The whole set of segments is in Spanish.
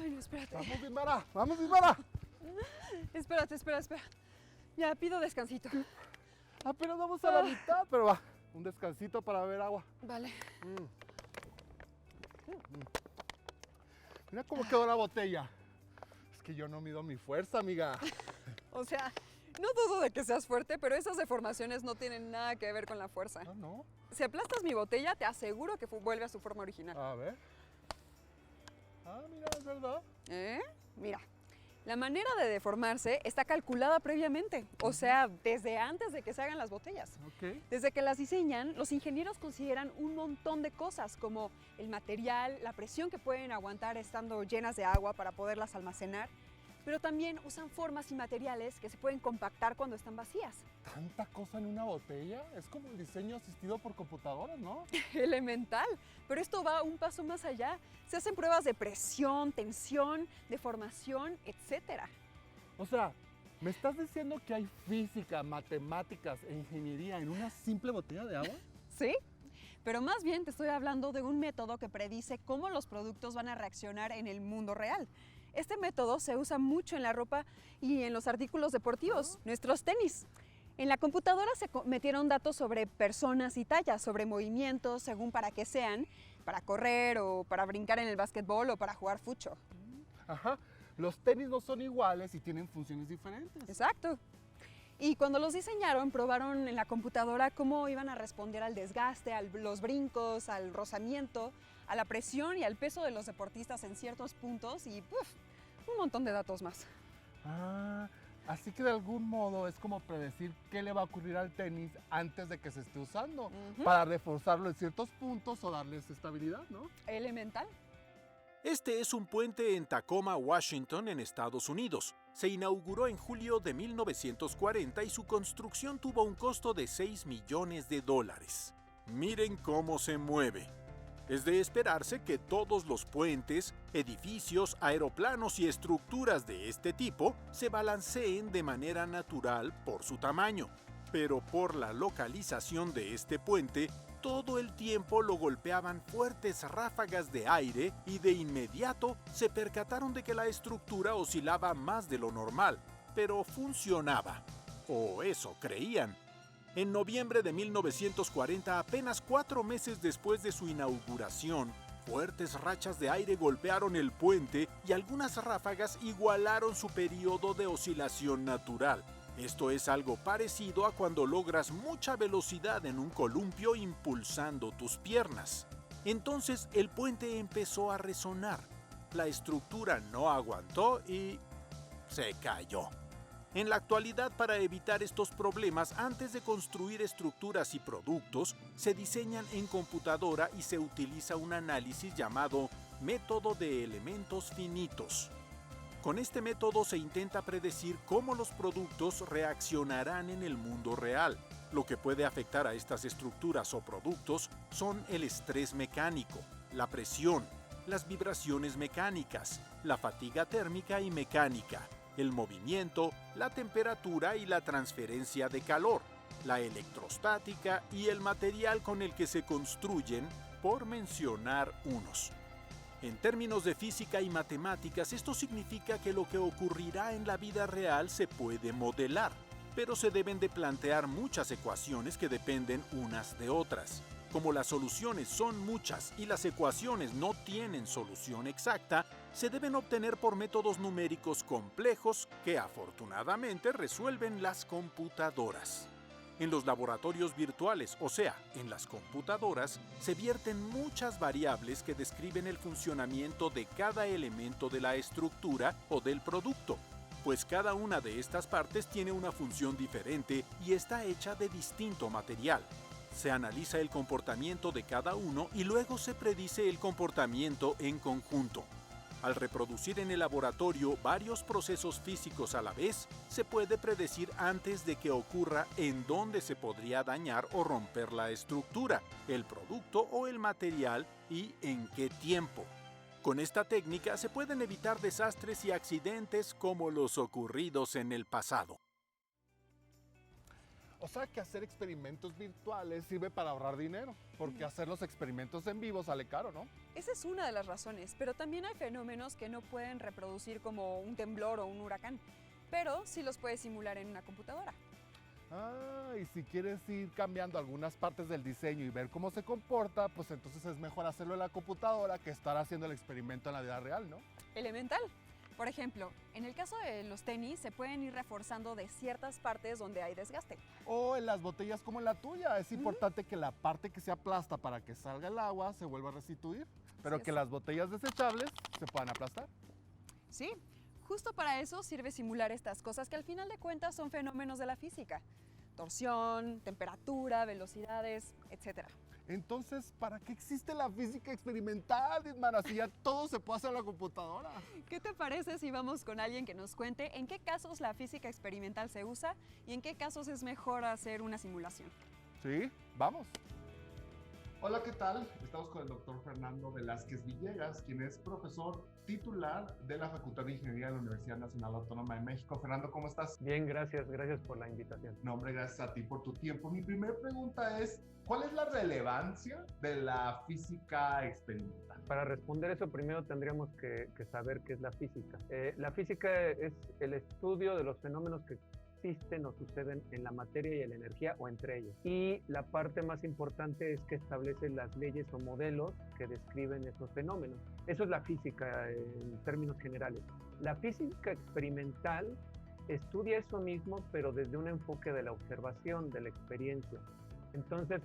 Ay, no, espérate. Vamos, Dimara, vamos, Dimara. Espérate. Ya, pido descansito. Apenas vamos a la mitad, pero va. Un descansito para beber agua. Vale. Mira cómo quedó la botella. Es que yo no mido mi fuerza, amiga. O sea, no dudo de que seas fuerte, pero esas deformaciones no tienen nada que ver con la fuerza. Ah, ¿no? Si aplastas mi botella, te aseguro que vuelve a su forma original. A ver. Ah, mira, es verdad. Mira, la manera de deformarse está calculada previamente, o sea, desde antes de que se hagan las botellas. Ok. Desde que las diseñan, los ingenieros consideran un montón de cosas, como el material, la presión que pueden aguantar estando llenas de agua para poderlas almacenar, pero también usan formas y materiales que se pueden compactar cuando están vacías. ¿Tanta cosa en una botella? Es como el diseño asistido por computadoras, ¿no? Elemental, pero esto va un paso más allá. Se hacen pruebas de presión, tensión, deformación, etc. O sea, ¿me estás diciendo que hay física, matemáticas e ingeniería en una simple botella de agua? ¿Sí? Pero más bien te estoy hablando de un método que predice cómo los productos van a reaccionar en el mundo real. Este método se usa mucho en la ropa y en los artículos deportivos, nuestros tenis. En la computadora se metieron datos sobre personas y tallas, sobre movimientos, según para qué sean, para correr o para brincar en el básquetbol o para jugar fucho. Ajá, los tenis no son iguales y tienen funciones diferentes. Exacto. Y cuando los diseñaron, probaron en la computadora cómo iban a responder al desgaste, a los brincos, al rozamiento, a la presión y al peso de los deportistas en ciertos puntos y un montón de datos más. Ah, así que de algún modo es como predecir qué le va a ocurrir al tenis antes de que se esté usando, para reforzarlo en ciertos puntos o darles estabilidad, ¿no? Elemental. Este es un puente en Tacoma, Washington, en Estados Unidos. Se inauguró en julio de 1940 y su construcción tuvo un costo de $6 millones. Miren cómo se mueve. Es de esperarse que todos los puentes, edificios, aeroplanos y estructuras de este tipo se balanceen de manera natural por su tamaño. Pero por la localización de este puente, todo el tiempo lo golpeaban fuertes ráfagas de aire y de inmediato se percataron de que la estructura oscilaba más de lo normal, pero funcionaba. O eso creían. En noviembre de 1940, apenas 4 meses después de su inauguración, fuertes rachas de aire golpearon el puente y algunas ráfagas igualaron su periodo de oscilación natural. Esto es algo parecido a cuando logras mucha velocidad en un columpio impulsando tus piernas. Entonces el puente empezó a resonar. La estructura no aguantó y se cayó. En la actualidad, para evitar estos problemas, antes de construir estructuras y productos, se diseñan en computadora y se utiliza un análisis llamado método de elementos finitos. Con este método se intenta predecir cómo los productos reaccionarán en el mundo real. Lo que puede afectar a estas estructuras o productos son el estrés mecánico, la presión, las vibraciones mecánicas, la fatiga térmica y mecánica, el movimiento, la temperatura y la transferencia de calor, la electrostática y el material con el que se construyen, por mencionar unos. En términos de física y matemáticas, esto significa que lo que ocurrirá en la vida real se puede modelar, pero se deben de plantear muchas ecuaciones que dependen unas de otras. Como las soluciones son muchas y las ecuaciones no tienen solución exacta, se deben obtener por métodos numéricos complejos que afortunadamente resuelven las computadoras. En los laboratorios virtuales, o sea, en las computadoras, se vierten muchas variables que describen el funcionamiento de cada elemento de la estructura o del producto, pues cada una de estas partes tiene una función diferente y está hecha de distinto material. Se analiza el comportamiento de cada uno y luego se predice el comportamiento en conjunto. Al reproducir en el laboratorio varios procesos físicos a la vez, se puede predecir antes de que ocurra en dónde se podría dañar o romper la estructura, el producto o el material y en qué tiempo. Con esta técnica se pueden evitar desastres y accidentes como los ocurridos en el pasado. O sea que hacer experimentos virtuales sirve para ahorrar dinero, porque hacer los experimentos en vivo sale caro, ¿no? Esa es una de las razones, pero también hay fenómenos que no pueden reproducir como un temblor o un huracán, pero sí los puedes simular en una computadora. Ah, y si quieres ir cambiando algunas partes del diseño y ver cómo se comporta, pues entonces es mejor hacerlo en la computadora que estar haciendo el experimento en la vida real, ¿no? Elemental. Por ejemplo, en el caso de los tenis se pueden ir reforzando de ciertas partes donde hay desgaste. O en las botellas como en la tuya, es importante que la parte que se aplasta para que salga el agua se vuelva a restituir, pero Así que es. las botellas desechables se puedan aplastar. Sí, justo para eso sirve simular estas cosas que al final de cuentas son fenómenos de la física. Torsión, temperatura, velocidades, etc. Entonces, ¿para qué existe la física experimental, Dismara? Si ya todo se puede hacer en la computadora. ¿Qué te parece si vamos con alguien que nos cuente en qué casos la física experimental se usa y en qué casos es mejor hacer una simulación? Sí, vamos. Hola, ¿qué tal? Estamos con el doctor Fernando Velázquez Villegas, quien es profesor titular de la Facultad de Ingeniería de la Universidad Nacional Autónoma de México. Fernando, ¿cómo estás? Bien, gracias por la invitación. No, hombre, gracias a ti por tu tiempo. Mi primera pregunta es, ¿cuál es la relevancia de la física experimental? Para responder eso, primero tendríamos que saber qué es la física. La física es el estudio de los fenómenos que existen o suceden en la materia y en la energía o entre ellos. Y la parte más importante es que establece las leyes o modelos que describen esos fenómenos. Eso es la física en términos generales. La física experimental estudia eso mismo, pero desde un enfoque de la observación, de la experiencia. Entonces,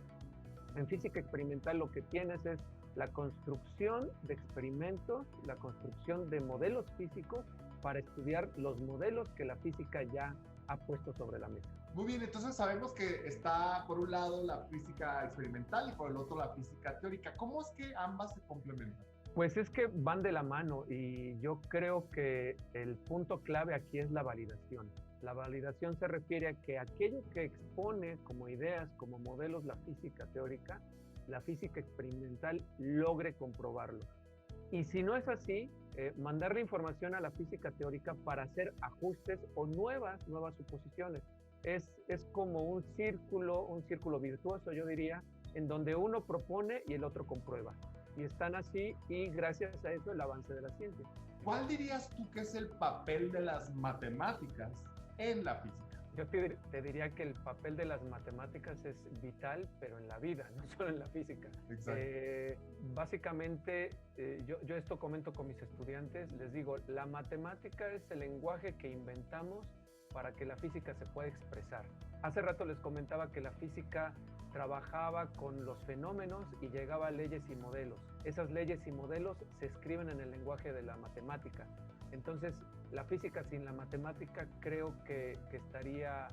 en física experimental lo que tienes es la construcción de experimentos, la construcción de modelos físicos para estudiar los modelos que la física ya ha puesto sobre la mesa. Muy bien, entonces sabemos que está por un lado la física experimental y por el otro la física teórica. ¿Cómo es que ambas se complementan? Pues es que van de la mano y yo creo que el punto clave aquí es la validación. La validación se refiere a que aquello que expone como ideas, como modelos la física teórica, la física experimental logre comprobarlo. Y si no es así, mandarle información a la física teórica para hacer ajustes o nuevas suposiciones. Es como un círculo virtuoso, yo diría, en donde uno propone y el otro comprueba. Y están así, y gracias a eso el avance de la ciencia. ¿Cuál dirías tú que es el papel de las matemáticas en la física? Yo te diría que el papel de las matemáticas es vital, pero en la vida, no solo en la física. Exacto. Básicamente, yo esto comento con mis estudiantes, les digo, la matemática es el lenguaje que inventamos para que la física se pueda expresar. Hace rato les comentaba que la física trabajaba con los fenómenos y llegaba a leyes y modelos. Esas leyes y modelos se escriben en el lenguaje de la matemática. Entonces, la física sin la matemática creo que estaría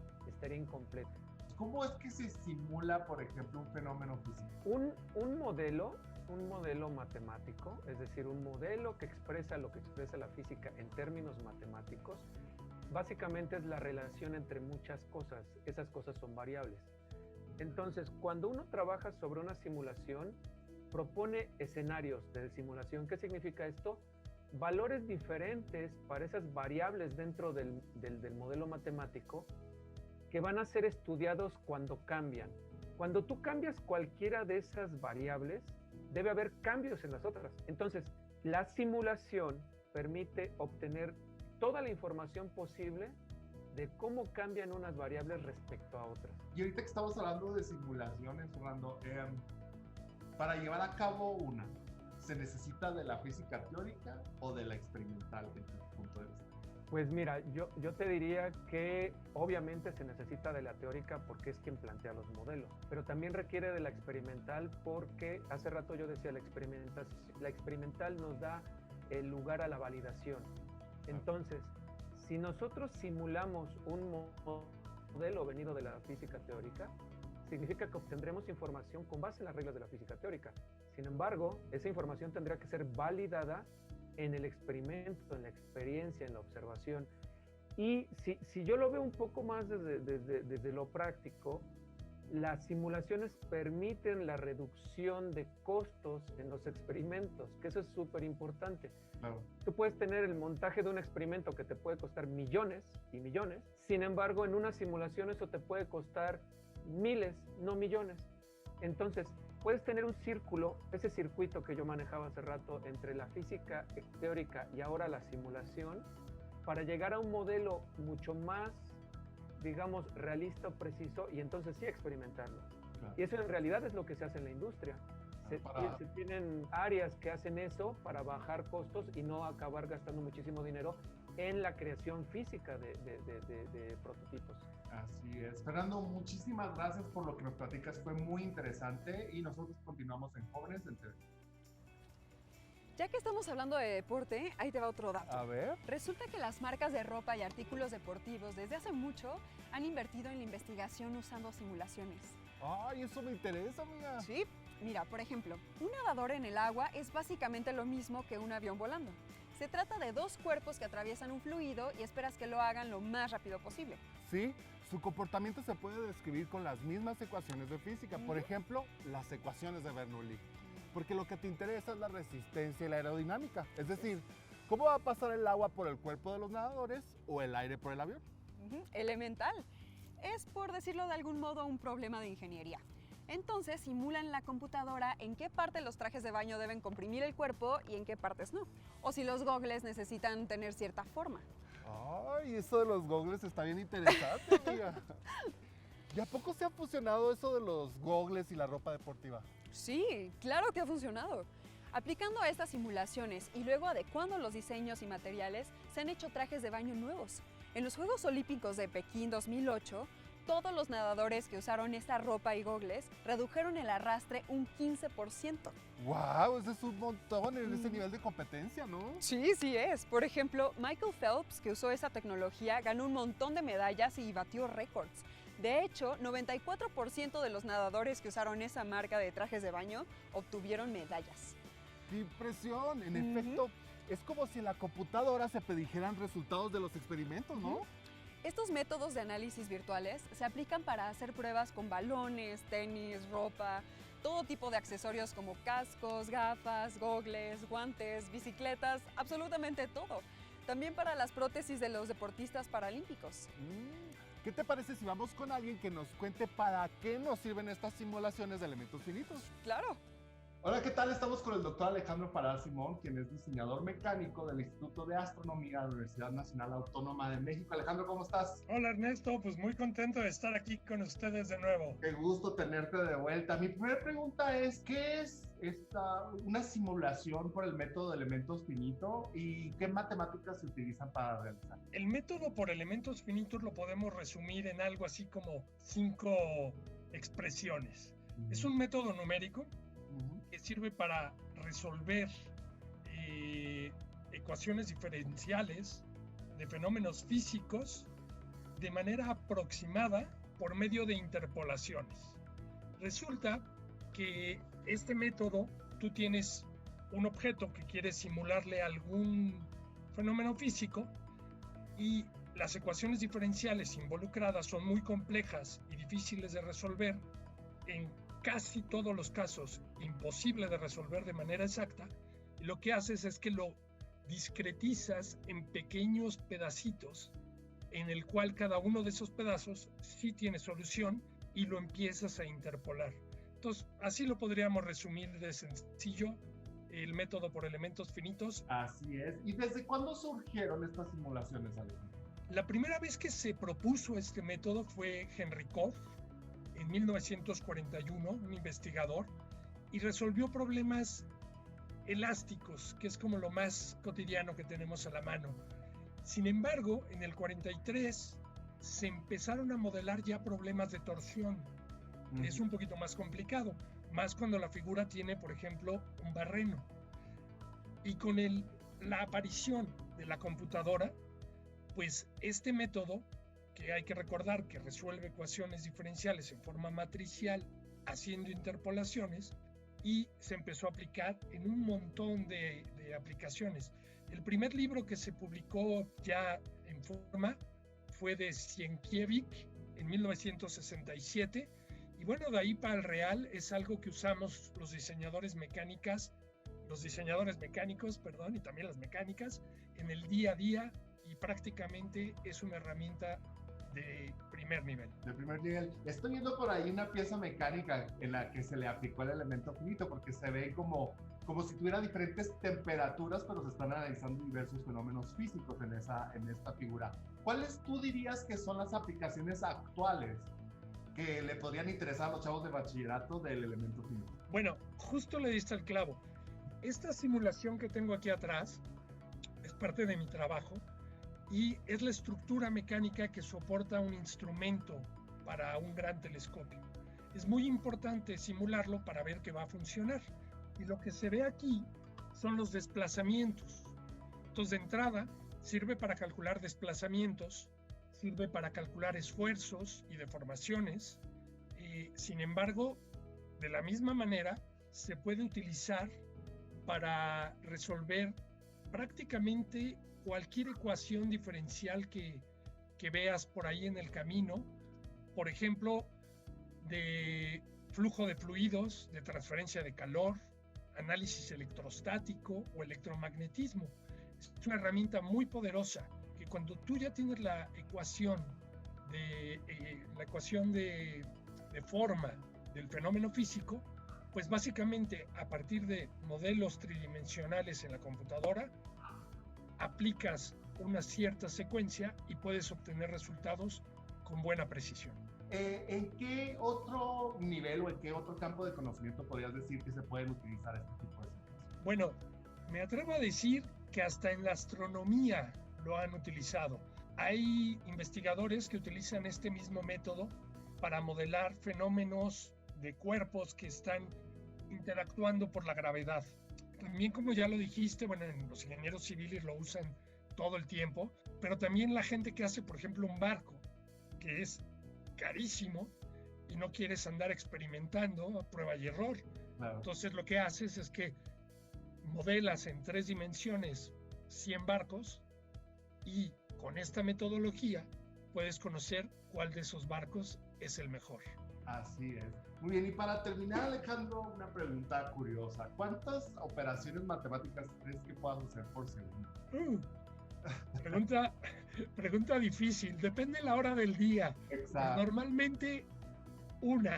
incompleta. ¿Cómo es que se simula, por ejemplo, un fenómeno físico? Un modelo matemático, es decir, un modelo que expresa lo que expresa la física en términos matemáticos, básicamente es la relación entre muchas cosas. Esas cosas son variables. Entonces, cuando uno trabaja sobre una simulación, propone escenarios de simulación. ¿Qué significa esto? Valores diferentes para esas variables dentro del modelo matemático que van a ser estudiados cuando cambian. Cuando tú cambias cualquiera de esas variables, debe haber cambios en las otras. Entonces, la simulación permite obtener toda la información posible de cómo cambian unas variables respecto a otras. Y ahorita que estamos hablando de simulaciones, Fernando, para llevar a cabo una, ¿se necesita de la física teórica o de la experimental en tu punto de vista? Pues mira, yo te diría que obviamente se necesita de la teórica porque es quien plantea los modelos, pero también requiere de la experimental porque hace rato yo decía la experimental nos da el lugar a la validación. Entonces, si nosotros simulamos un modelo venido de la física teórica, significa que obtendremos información con base en las reglas de la física teórica. Sin embargo, esa información tendrá que ser validada en el experimento, en la experiencia, en la observación. Y si yo lo veo un poco más desde lo práctico, las simulaciones permiten la reducción de costos en los experimentos, que eso es súper importante. Claro. Tú puedes tener el montaje de un experimento que te puede costar millones y millones, sin embargo, en una simulación eso te puede costar miles, no millones. Entonces, puedes tener un círculo, ese circuito que yo manejaba hace rato entre la física teórica y ahora la simulación, para llegar a un modelo mucho más, digamos, realista o preciso y entonces sí experimentarlo. Claro. Y eso en realidad es lo que se hace en la industria. Se tienen áreas que hacen eso para bajar costos y no acabar gastando muchísimo dinero en la creación física de prototipos. Así es. Fernando, muchísimas gracias por lo que nos platicas. Fue muy interesante y nosotros continuamos en Jóvenes en TV. Ya que estamos hablando de deporte, ahí te va otro dato. A ver. Resulta que las marcas de ropa y artículos deportivos desde hace mucho han invertido en la investigación usando simulaciones. Ay, eso me interesa, amiga. Sí, mira, por ejemplo, un nadador en el agua es básicamente lo mismo que un avión volando. Se trata de dos cuerpos que atraviesan un fluido y esperas que lo hagan lo más rápido posible. Sí, su comportamiento se puede describir con las mismas ecuaciones de física. Por ejemplo, las ecuaciones de Bernoulli. Porque lo que te interesa es la resistencia y la aerodinámica. Es decir, ¿cómo va a pasar el agua por el cuerpo de los nadadores o el aire por el avión? Elemental. Es, por decirlo de algún modo, un problema de ingeniería. Entonces simulan en la computadora en qué parte los trajes de baño deben comprimir el cuerpo y en qué partes no. O si los gogles necesitan tener cierta forma. Ay, eso de los gogles está bien interesante, amiga. ¿Y a poco se ha fusionado eso de los gogles y la ropa deportiva? Sí, claro que ha funcionado. Aplicando a estas simulaciones y luego adecuando los diseños y materiales, se han hecho trajes de baño nuevos. En los Juegos Olímpicos de Pekín 2008, todos los nadadores que usaron esta ropa y gogles redujeron el arrastre un 15%. ¡Wow! Ese es un montón en ese nivel de competencia, ¿no? Sí, sí es. Por ejemplo, Michael Phelps, que usó esa tecnología, ganó un montón de medallas y batió récords. De hecho, 94% de los nadadores que usaron esa marca de trajes de baño obtuvieron medallas. ¡Qué impresión! En efecto, es como si en la computadora se predijeran resultados de los experimentos, ¿no? Estos métodos de análisis virtuales se aplican para hacer pruebas con balones, tenis, ropa, todo tipo de accesorios como cascos, gafas, gogles, guantes, bicicletas, absolutamente todo. También para las prótesis de los deportistas paralímpicos. ¿Qué te parece si vamos con alguien que nos cuente para qué nos sirven estas simulaciones de elementos finitos? Claro. Hola, ¿qué tal? Estamos con el doctor Alejandro Parada Simón, quien es diseñador mecánico del Instituto de Astronomía de la Universidad Nacional Autónoma de México. Alejandro, ¿cómo estás? Hola Ernesto, pues muy contento de estar aquí con ustedes de nuevo. Qué gusto tenerte de vuelta. Mi primera pregunta es, ¿qué es una simulación por el método de elementos finito y qué matemáticas se utilizan para realizar? El método por elementos finitos lo podemos resumir en algo así como 5 expresiones. Es un método numérico que sirve para resolver ecuaciones diferenciales de fenómenos físicos de manera aproximada por medio de interpolaciones. Resulta que este método, tú tienes un objeto que quieres simularle algún fenómeno físico y las ecuaciones diferenciales involucradas son muy complejas y difíciles de resolver, en casi todos los casos imposible de resolver de manera exacta, y lo que haces es que lo discretizas en pequeños pedacitos en el cual cada uno de esos pedazos sí tiene solución y lo empiezas a interpolar. Entonces, así lo podríamos resumir de sencillo, el método por elementos finitos. Así es. ¿Y desde cuándo surgieron estas simulaciones, Alejandro? La primera vez que se propuso este método fue Henry Kopf, en 1941, un investigador, y resolvió problemas elásticos, que es como lo más cotidiano que tenemos a la mano. Sin embargo, en el 43 se empezaron a modelar ya problemas de torsión. Es un poquito más complicado, más cuando la figura tiene, por ejemplo, un barreno. Y con la aparición de la computadora, pues este método, que hay que recordar que resuelve ecuaciones diferenciales en forma matricial haciendo interpolaciones, y se empezó a aplicar en un montón de aplicaciones. El primer libro que se publicó ya en forma fue de Sienkiewicz en 1967, Y bueno, de ahí para el real es algo que usamos los diseñadores mecánicos, y también las mecánicas en el día a día, y prácticamente es una herramienta de primer nivel. De primer nivel. Estoy viendo por ahí una pieza mecánica en la que se le aplicó el elemento finito, porque se ve como si tuviera diferentes temperaturas, pero se están analizando diversos fenómenos físicos en esta figura. ¿Cuáles tú dirías que son las aplicaciones actuales que le podrían interesar a los chavos de bachillerato del elemento finito? Bueno, justo le diste al clavo. Esta simulación que tengo aquí atrás es parte de mi trabajo y es la estructura mecánica que soporta un instrumento para un gran telescopio. Es muy importante simularlo para ver que va a funcionar. Y lo que se ve aquí son los desplazamientos. Entonces, de entrada, sirve para calcular desplazamientos, sirve para calcular esfuerzos y deformaciones. Sin embargo, de la misma manera, se puede utilizar para resolver prácticamente cualquier ecuación diferencial que veas por ahí en el camino. Por ejemplo, de flujo de fluidos, de transferencia de calor, análisis electrostático o electromagnetismo. Es una herramienta muy poderosa que cuando tú ya tienes la ecuación de forma del fenómeno físico, pues básicamente a partir de modelos tridimensionales en la computadora, aplicas una cierta secuencia y puedes obtener resultados con buena precisión. ¿En qué otro nivel o en qué otro campo de conocimiento podrías decir que se pueden utilizar este tipo de secuencias? Bueno, me atrevo a decir que hasta en la astronomía lo han utilizado. Hay investigadores que utilizan este mismo método para modelar fenómenos de cuerpos que están interactuando por la gravedad. También, como ya lo dijiste, bueno, los ingenieros civiles lo usan todo el tiempo, pero también la gente que hace, por ejemplo, un barco, que es carísimo y no quieres andar experimentando a prueba y error. Claro. Entonces lo que haces es que modelas en 3 dimensiones 100 barcos y con esta metodología puedes conocer cuál de esos barcos es el mejor. Así es. Muy bien, y para terminar, Alejandro, una pregunta curiosa. ¿Cuántas operaciones matemáticas crees que puedas hacer por segundo? Pregunta difícil, depende de la hora del día. Exacto. Normalmente una.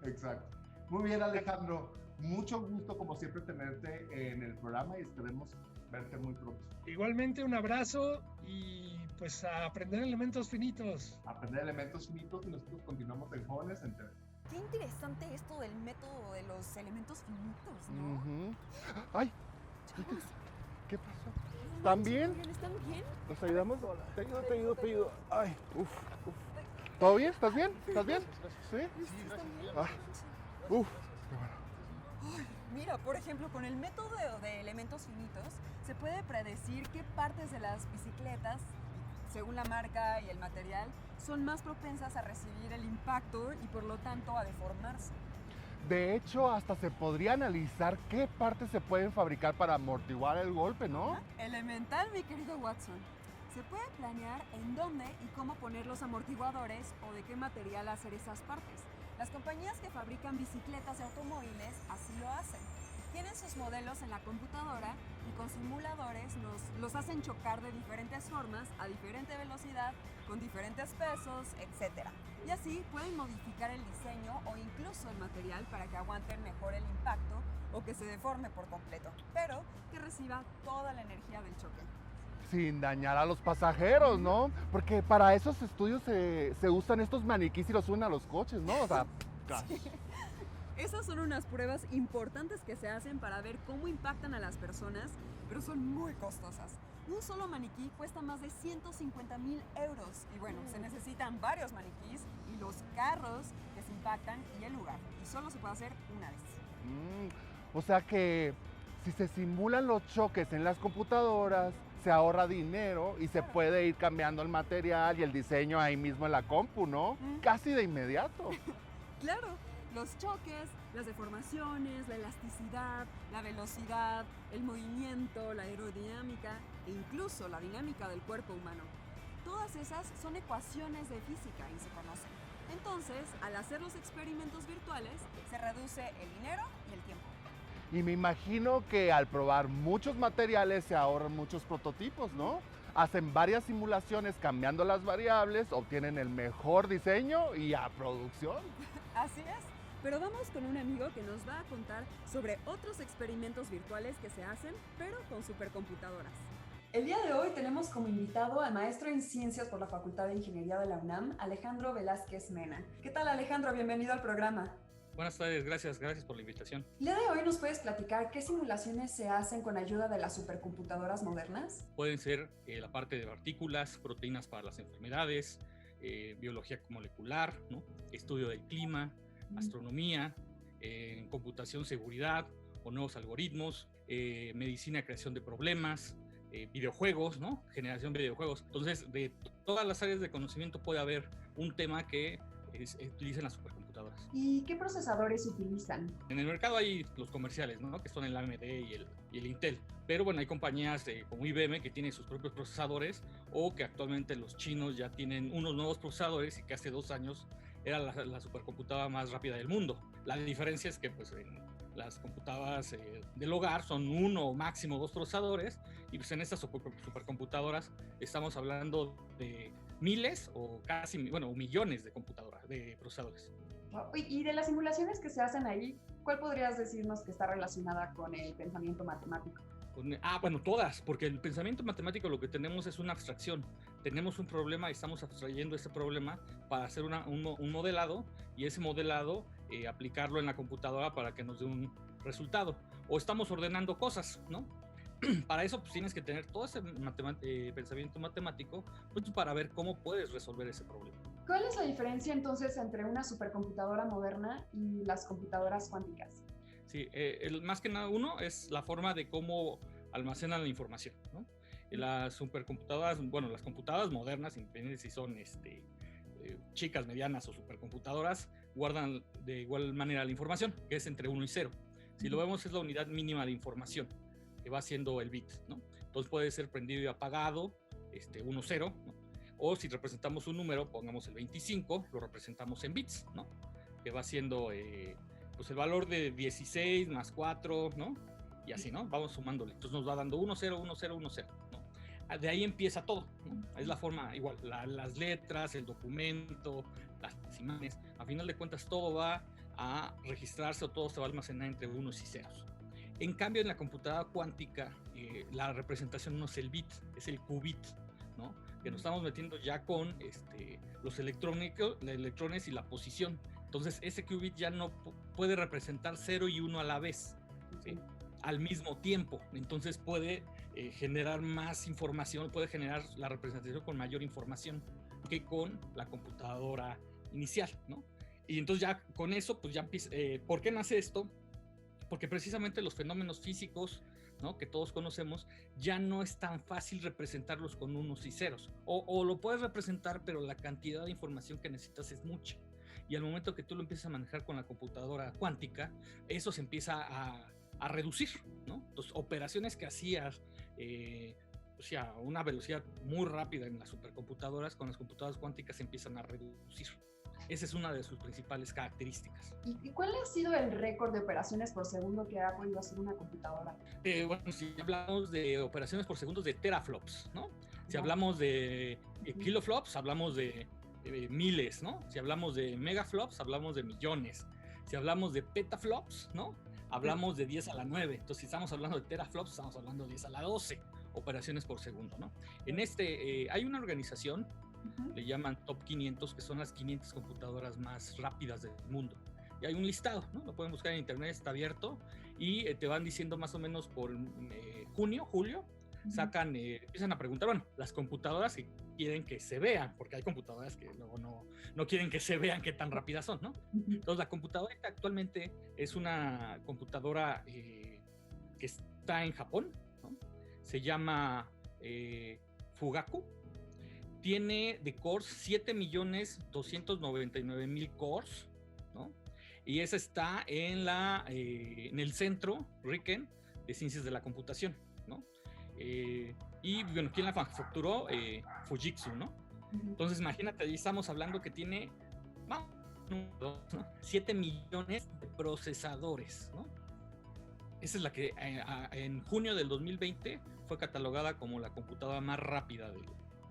Exacto. Muy bien, Alejandro. Mucho gusto, como siempre, tenerte en el programa y esperemos verte muy pronto. Igualmente, un abrazo y pues a aprender elementos finitos. Aprender elementos finitos y nosotros continuamos en Jóvenes en TV. Qué interesante esto del método de los elementos finitos, ¿no? Uh-huh. ¡Ay! Chavos, ¿Qué pasó? ¿Están bien? ¿Están bien? ¿Nos ayudamos? Te ayudo. Ay, uf. ¿Todo bien? ¿Estás bien? ¿Estás bien? ¿Sí? ¿Están bien? Ah, qué bueno. Ay, mira, por ejemplo, con el método de elementos finitos se puede predecir qué partes de las bicicletas, según la marca y el material, son más propensas a recibir el impacto y por lo tanto a deformarse. De hecho, hasta se podría analizar qué partes se pueden fabricar para amortiguar el golpe, ¿no? ¿Ah? Elemental, mi querido Watson. Se puede planear en dónde y cómo poner los amortiguadores o de qué material hacer esas partes. Las compañías que fabrican bicicletas y automóviles así lo hacen. Tienen sus modelos en la computadora y con simuladores los hacen chocar de diferentes formas, a diferente velocidad, con diferentes pesos, etc. Y así pueden modificar el diseño o incluso el material para que aguanten mejor el impacto o que se deforme por completo, pero que reciba toda la energía del choque. Sin dañar a los pasajeros, ¿no? Porque para esos estudios se usan estos maniquís y los suben a los coches, ¿no? O sea, sí. Esas son unas pruebas importantes que se hacen para ver cómo impactan a las personas, pero son muy costosas. Un solo maniquí cuesta más de 150,000 euros. Y bueno, se necesitan varios maniquís y los carros que se impactan y el lugar. Y solo se puede hacer una vez. O sea que si se simulan los choques en las computadoras, se ahorra dinero y se puede ir cambiando el material y el diseño ahí mismo en la compu, ¿no? Casi de inmediato. Claro. Los choques, las deformaciones, la elasticidad, la velocidad, el movimiento, la aerodinámica e incluso la dinámica del cuerpo humano. Todas esas son ecuaciones de física y se conocen. Entonces, al hacer los experimentos virtuales, se reduce el dinero y el tiempo. Y me imagino que al probar muchos materiales se ahorran muchos prototipos, ¿no? Hacen varias simulaciones cambiando las variables, obtienen el mejor diseño y a producción. Así es. Pero vamos con un amigo que nos va a contar sobre otros experimentos virtuales que se hacen, pero con supercomputadoras. El día de hoy tenemos como invitado al maestro en Ciencias por la Facultad de Ingeniería de la UNAM, Alejandro Velázquez Mena. ¿Qué tal, Alejandro? Bienvenido al programa. Buenas tardes, gracias por la invitación. El día de hoy nos puedes platicar qué simulaciones se hacen con ayuda de las supercomputadoras modernas. Pueden ser la parte de partículas, proteínas para las enfermedades, biología molecular, ¿no? Estudio del clima, astronomía, computación, seguridad o nuevos algoritmos, medicina, creación de problemas, videojuegos, ¿no? Generación de videojuegos. Entonces, de todas las áreas de conocimiento puede haber un tema que utilicen las supercomputadoras. ¿Y qué procesadores utilizan? En el mercado hay los comerciales, ¿no? Que son el AMD y el Intel. Pero bueno, hay compañías como IBM que tienen sus propios procesadores, o que actualmente los chinos ya tienen unos nuevos procesadores y que hace 2 años era la supercomputadora más rápida del mundo. La diferencia es que pues en las computadoras del hogar son 1 o máximo 2 procesadores, y pues en estas supercomputadoras estamos hablando de miles o casi, bueno, millones de computadoras, de procesadores. Y de las simulaciones que se hacen ahí, ¿cuál podrías decirnos que está relacionada con el pensamiento matemático? Bueno, todas, porque el pensamiento matemático lo que tenemos es una abstracción. Tenemos un problema y estamos abstrayendo ese problema para hacer un modelado, y ese modelado aplicarlo en la computadora para que nos dé un resultado. O estamos ordenando cosas, ¿no? Para eso pues tienes que tener todo ese pensamiento matemático, pues, para ver cómo puedes resolver ese problema. ¿Cuál es la diferencia entonces entre una supercomputadora moderna y las computadoras cuánticas? Sí, más que nada uno es la forma de cómo almacenan la información, ¿no? Las supercomputadoras, bueno, las computadoras modernas, independientemente si son chicas, medianas o supercomputadoras, guardan de igual manera la información, que es entre 1 y 0. Si lo vemos, es la unidad mínima de información, que va siendo el bit, ¿no? Entonces puede ser prendido y apagado, 1, 0, ¿no? O si representamos un número, pongamos el 25, lo representamos en bits, ¿no? Que va siendo pues el valor de 16 más 4, ¿no? Y así, ¿no? Vamos sumándole. Entonces nos va dando 1, 0, 1, 0, 1, 0, ¿no? De ahí empieza todo, ¿no? Es la forma, igual, las letras, el documento, las imágenes. A final de cuentas, todo va a registrarse, o todo se va a almacenar entre unos y ceros. En cambio, en la computadora cuántica, la representación no es el bit, es el qubit, ¿no? Que nos estamos metiendo ya con los electrones y la posición. Entonces, ese qubit ya no puede representar 0 y 1 a la vez, ¿sí? Al mismo tiempo. Entonces, puede generar más información, puede generar la representación con mayor información que con la computadora inicial, ¿no? Y entonces, ya con eso, pues ya empieza. ¿Por qué nace esto? Porque precisamente los fenómenos físicos, ¿no? Que todos conocemos, ya no es tan fácil representarlos con unos y ceros. O lo puedes representar, pero la cantidad de información que necesitas es mucha. Y al momento que tú lo empiezas a manejar con la computadora cuántica, eso se empieza a reducir, ¿no? Entonces, operaciones que hacías a una velocidad muy rápida en las supercomputadoras, con las computadoras cuánticas se empiezan a reducir. Esa es una de sus principales características. ¿Y cuál ha sido el récord de operaciones por segundo que ha podido hacer una computadora? Bueno, si hablamos de operaciones por segundos, de teraflops, ¿no? Si hablamos de kiloflops, hablamos de miles, ¿no? Si hablamos de megaflops, hablamos de millones. Si hablamos de petaflops, ¿no? Hablamos de 10 a la 9. Entonces, si estamos hablando de teraflops, estamos hablando de 10 a la 12 operaciones por segundo, ¿no? En hay una organización, le llaman Top 500, que son las 500 computadoras más rápidas del mundo. Y hay un listado, ¿no? Lo pueden buscar en internet, está abierto, y te van diciendo más o menos por julio, sacan, empiezan a preguntar, bueno, las computadoras que quieren que se vean, porque hay computadoras que luego no quieren que se vean qué tan rápidas son, ¿no? Entonces, la computadora actualmente es una computadora que está en Japón, ¿no? Se llama Fugaku. Tiene de cores 7.299.000 cores, ¿no? Y esa está en el centro RIKEN de Ciencias de la Computación, ¿no? Y bueno, ¿quién la manufacturó? Fujitsu, ¿no? Entonces imagínate, ahí estamos hablando que tiene Vamos, número 2, ¿no? 7 millones de procesadores, ¿no? Esa es la que en junio del 2020 fue catalogada como la computadora más rápida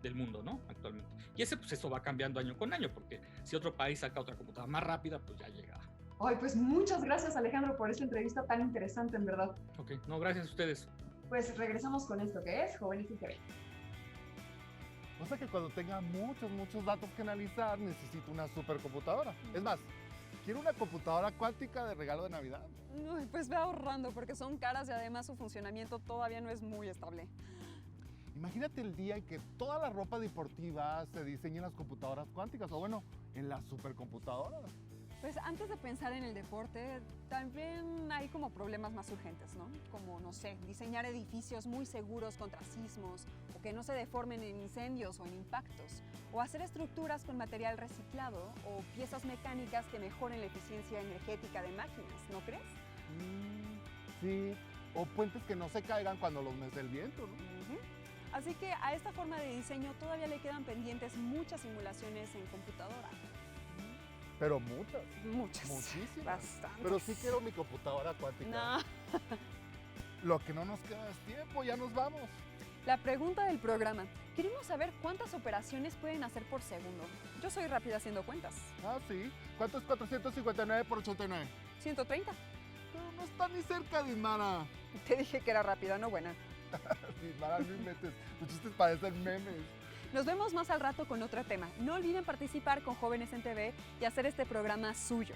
del mundo, ¿no? Actualmente. Y pues eso va cambiando año con año, porque si otro país saca otra computadora más rápida, pues ya llega. Ay, pues muchas gracias, Alejandro, por esta entrevista tan interesante, en verdad. Ok, no, gracias a ustedes. Pues regresamos con esto que es Jóvenes ITV. O sea que cuando tenga muchos datos que analizar, necesito una supercomputadora. Es más, quiero una computadora cuántica de regalo de Navidad. Uy, pues ve ahorrando porque son caras y además su funcionamiento todavía no es muy estable. Imagínate el día en que toda la ropa deportiva se diseñe en las computadoras cuánticas, o bueno, en las supercomputadoras. Pues antes de pensar en el deporte, también hay como problemas más urgentes, ¿no? Como, no sé, diseñar edificios muy seguros contra sismos, o que no se deformen en incendios o en impactos, o hacer estructuras con material reciclado, o piezas mecánicas que mejoren la eficiencia energética de máquinas, ¿no crees? Sí, o puentes que no se caigan cuando los mece el viento, ¿no? Así que a esta forma de diseño todavía le quedan pendientes muchas simulaciones en computadora. Pero muchas. Muchísimas. Bastantes. Pero sí quiero mi computadora cuántica. No. Lo que no nos queda es tiempo, ya nos vamos. La pregunta del programa. Queremos saber cuántas operaciones pueden hacer por segundo. Yo soy rápida haciendo cuentas. Ah, sí. ¿Cuánto es 459 por 89? 130. Pero no está ni cerca, Dismara. Te dije que era rápida, no buena. Dismara, no inventes. Tus chistes parecen memes. Nos vemos más al rato con otro tema. No olviden participar con Jóvenes en TV y hacer este programa suyo.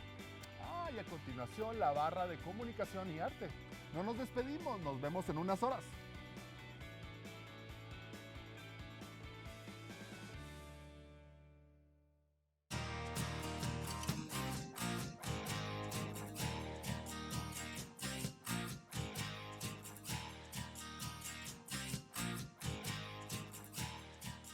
Y a continuación la barra de comunicación y arte. No nos despedimos, nos vemos en unas horas.